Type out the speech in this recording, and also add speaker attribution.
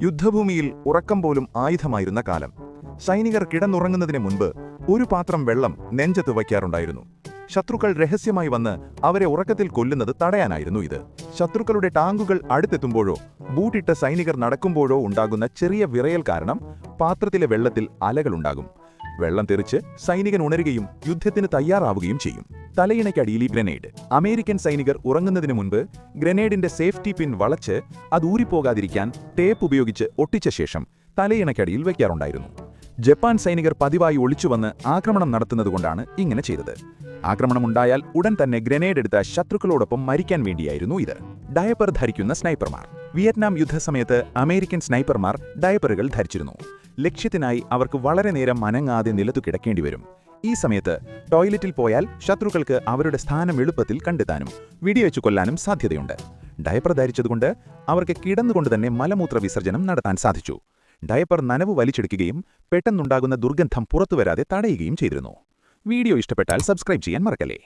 Speaker 1: യുദ്ധഭൂമിയിൽ ഉറക്കം പോലും ആയുധമായിരുന്ന കാലം. സൈനികർ കിടന്നുറങ്ങുന്നതിന് മുൻപ് ഒരു പാത്രം വെള്ളം നെഞ്ചത്ത് വയ്ക്കാറുണ്ടായിരുന്നു. ശത്രുക്കൾ രഹസ്യമായി വന്ന് അവരെ ഉറക്കത്തിൽ കൊല്ലുന്നത് തടയാനായിരുന്നു ഇത്. ശത്രുക്കളുടെ ടാങ്കുകൾ അടുത്തെത്തുമ്പോഴോ ബൂട്ടിട്ട സൈനികർ നടക്കുമ്പോഴോ ഉണ്ടാകുന്ന ചെറിയ വിറയൽ കാരണം പാത്രത്തിലെ വെള്ളത്തിൽ അലകളുണ്ടാകും. വെള്ളം തെറിച്ച് സൈനികൻ ഉണരുകയും യുദ്ധത്തിന് തയ്യാറാവുകയും ചെയ്യും. തലയിണയ്ക്കടിയിൽ ഈ ഗ്രനേഡ്. അമേരിക്കൻ സൈനികർ ഉറങ്ങുന്നതിന് മുൻപ് ഗ്രനേഡിന്റെ സേഫ്റ്റി പിൻ വളച്ച് അത് ഊരിപ്പോകാതിരിക്കാൻ ടേപ്പ് ഉപയോഗിച്ച് ഒട്ടിച്ച ശേഷം തലയിണയ്ക്കടിയിൽ വയ്ക്കാറുണ്ടായിരുന്നു. ജപ്പാൻ സൈനികർ പതിവായി ഒളിച്ചുവന്ന് ആക്രമണം നടത്തുന്നതുകൊണ്ടാണ് ഇങ്ങനെ ചെയ്തത്. ആക്രമണമുണ്ടായാൽ ഉടൻ തന്നെ ഗ്രനേഡ് എടുത്ത ശത്രുക്കളോടൊപ്പം മരിക്കാൻ വേണ്ടിയായിരുന്നു ഇത്. ഡയപ്പർ ധരിക്കുന്ന സ്നൈപ്പർമാർ. Vietnam യുദ്ധസമയത്ത് American സ്നൈപ്പർമാർ ഡയപ്പറുകൾ ധരിച്ചിരുന്നു. ലക്ഷ്യത്തിനായി അവർക്ക് വളരെ നേരം അനങ്ങാതെ നിലത്തു കിടക്കേണ്ടി വരും. ഈ സമയത്ത് ടോയ്ലറ്റിൽ പോയാൽ ശത്രുക്കൾക്ക് അവരുടെ സ്ഥാനം എളുപ്പത്തിൽ കണ്ടെത്താനും വെടിവെച്ചു കൊല്ലാനും സാധ്യതയുണ്ട്. ഡയപ്പർ ധരിച്ചതുകൊണ്ട് അവർക്ക് കിടന്നുകൊണ്ട് തന്നെ മലമൂത്ര വിസർജനം നടത്താൻ സാധിച്ചു. ഡയപ്പർ നനവ് വലിച്ചെടുക്കുകയും പെട്ടെന്നുണ്ടാകുന്ന ദുർഗന്ധം പുറത്തുവരാതെ തടയുകയും ചെയ്തിരുന്നു. വീഡിയോ ഇഷ്ടപ്പെട്ടാൽ സബ്സ്ക്രൈബ് ചെയ്യാൻ മറക്കല്ലേ.